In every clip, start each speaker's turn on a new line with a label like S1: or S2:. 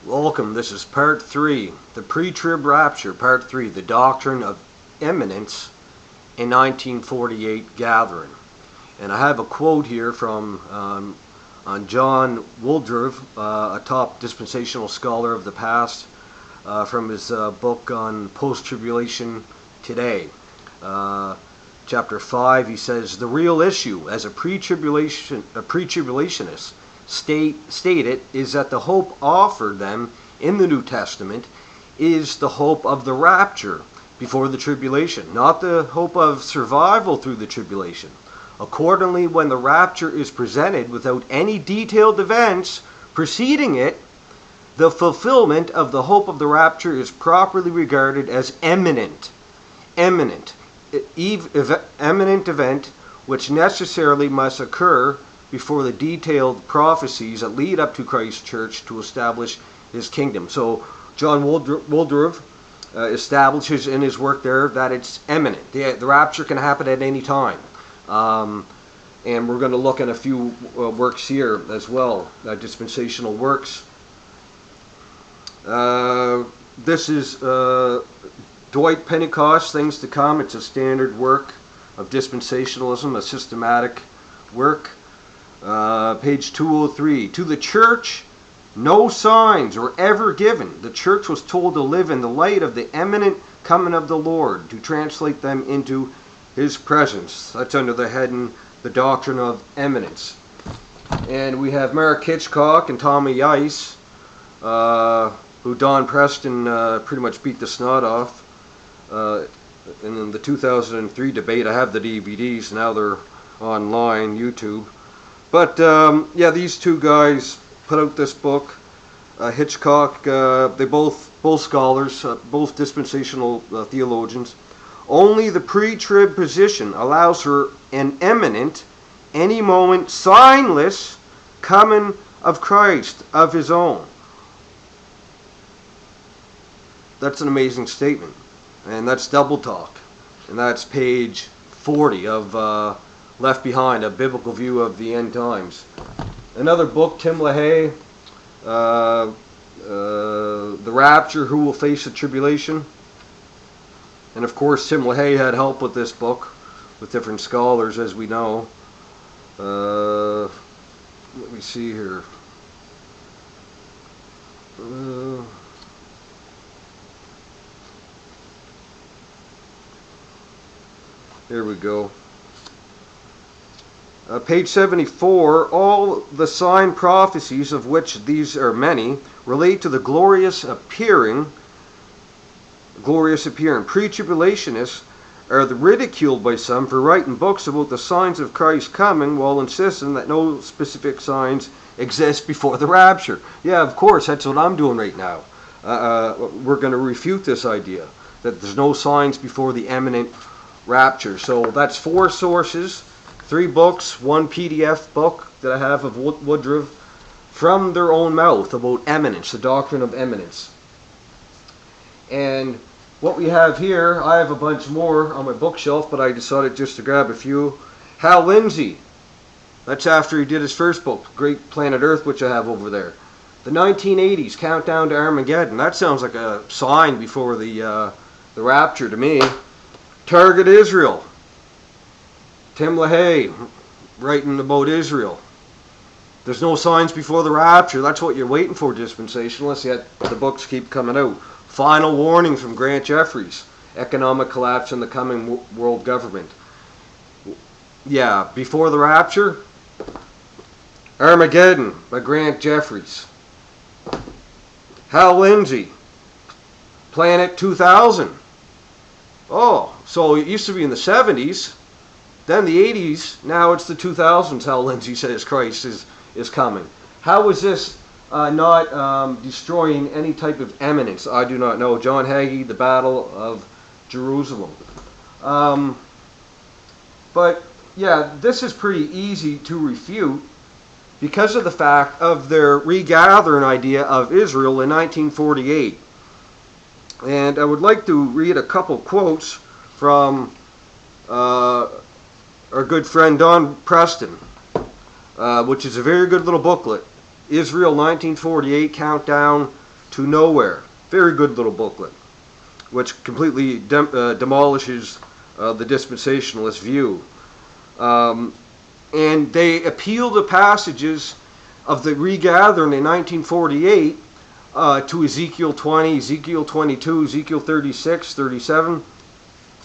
S1: Welcome, this is part 3, the Pre-Trib Rapture, part 3, the Doctrine of Imminence in 1948 Gathering. And I have a quote here from on John Woodruff, a top dispensational scholar of the past, from his book on post-tribulation today. Chapter 5, he says, the real issue as a pre-tribulationist stated is that the hope offered them in the New Testament is the hope of the rapture before the tribulation, not the hope of survival through the tribulation. Accordingly, when the rapture is presented without any detailed events preceding it, the fulfillment of the hope of the rapture is properly regarded as imminent event which necessarily must occur before the detailed prophecies that lead up to Christ's church to establish his kingdom. So John Woodruff establishes in his work there that it's imminent. The rapture can happen at any time. And we're going to look at a few works here as well, dispensational works. This is Dwight Pentecost, Things to Come. It's a standard work of dispensationalism, a systematic work. Page 203. To the church, no signs were ever given. The church was told to live in the light of the imminent coming of the Lord, to translate them into his presence. That's under the heading, the Doctrine of Imminence. And we have Mark Hitchcock and Tommy Ice, who Don Preston pretty much beat the snot off in the 2003 debate. I have the DVDs, now they're online, YouTube. But yeah, these two guys put out this book. Hitchcock, they both scholars, both dispensational theologians. Only the pre-trib position allows for an imminent, any moment, signless coming of Christ of his own. That's an amazing statement, and that's double talk, and that's page 40 of Left Behind, a biblical view of the end times. Another book, Tim LaHaye, The Rapture, Who Will Face the Tribulation. And of course, Tim LaHaye had help with this book, with different scholars, as we know. Let me see here. There we go. Page 74, all the sign prophecies, of which these are many, relate to the glorious appearing. Pre-tribulationists are ridiculed by some for writing books about the signs of Christ coming while insisting that no specific signs exist before the rapture. Yeah, of course, that's what I'm doing right now. We're going to refute this idea that there's no signs before the imminent rapture. So that's 4 sources, 3 books, 1 PDF book that I have of Woodruff from their own mouth about imminence, the doctrine of imminence. And what we have here, I have a bunch more on my bookshelf, but I decided just to grab a few. Hal Lindsey, that's after he did his first book, Great Planet Earth, which I have over there. The 1980s, Countdown to Armageddon. That sounds like a sign before the rapture to me. Target Israel. Tim LaHaye, writing about Israel. There's no signs before the rapture. That's what you're waiting for, dispensationalists, yet the books keep coming out. Final Warning from Grant Jeffries. Economic Collapse and the Coming World Government. Yeah, before the rapture, Armageddon by Grant Jeffries. Hal Lindsey, Planet 2000. Oh, so it used to be in the 70s, then the 80s, now it's the 2000s, Hal Lindsey says Christ is coming. How is this not destroying any type of imminence? I do not know. John Hagee, The Battle of Jerusalem. But yeah, this is pretty easy to refute because of the fact of their regathering idea of Israel in 1948. And I would like to read a couple quotes from our good friend Don Preston, which is a very good little booklet. Israel 1948 Countdown to Nowhere. Very good little booklet, which completely demolishes the dispensationalist view. And they appeal the passages of the regathering in 1948 to Ezekiel 20, Ezekiel 22, Ezekiel 36, 37.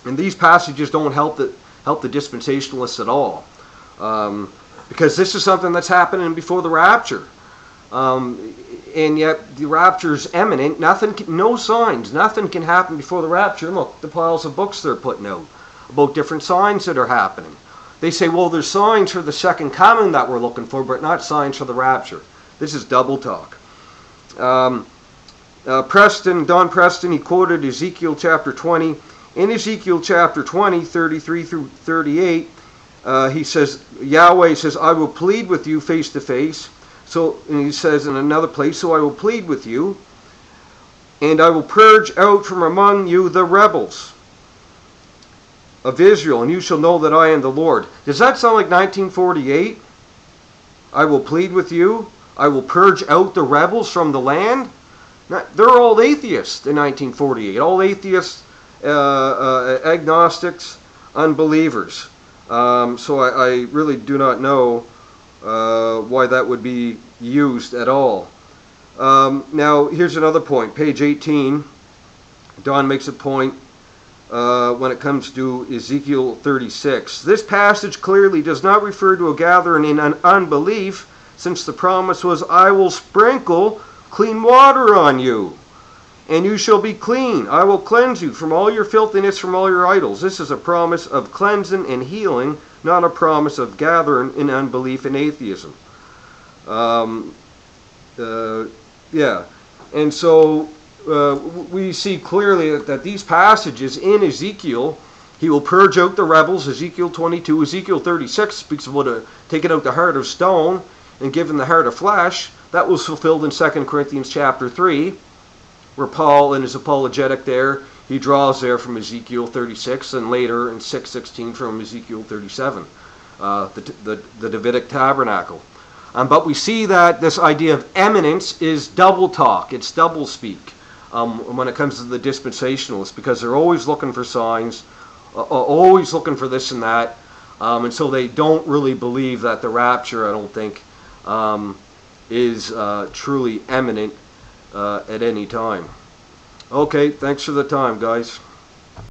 S1: And these passages don't help the dispensationalists at all. Because this is something that's happening before the rapture. And yet the rapture is imminent. No signs. Nothing can happen before the rapture. Look, the piles of books they're putting out about different signs that are happening. They say, well, there's signs for the second coming that we're looking for, but not signs for the rapture. This is double talk. Don Preston, he quoted Ezekiel chapter 20. In Ezekiel chapter 20, 33 through 38, he says, Yahweh says, I will plead with you face to face. So, and he says in another place, so I will plead with you, and I will purge out from among you the rebels of Israel, and you shall know that I am the Lord. Does that sound like 1948? I will plead with you. I will purge out the rebels from the land. They're all atheists in 1948. All atheists, agnostics, unbelievers. So I really do not know why that would be used at all. Now, here's another point. Page 18. Don makes a point when it comes to Ezekiel 36. This passage clearly does not refer to a gathering in unbelief, since the promise was, I will sprinkle clean water on you, and you shall be clean. I will cleanse you from all your filthiness, from all your idols. This is a promise of cleansing and healing, not a promise of gathering in unbelief and atheism. Yeah. And so we see clearly that these passages in Ezekiel, he will purge out the rebels, Ezekiel 22. Ezekiel 36 speaks about taking out the heart of stone and giving the heart of flesh. That was fulfilled in 2 Corinthians chapter 3, where Paul, in his apologetic there, he draws there from Ezekiel 36, and later in 6:16 from Ezekiel 37, the Davidic tabernacle. But we see that this idea of imminence is double talk. It's double speak when it comes to the dispensationalists, because they're always looking for signs, always looking for this and that, and so they don't really believe that the rapture, I don't think, is truly imminent at any time. Okay, thanks for the time, guys.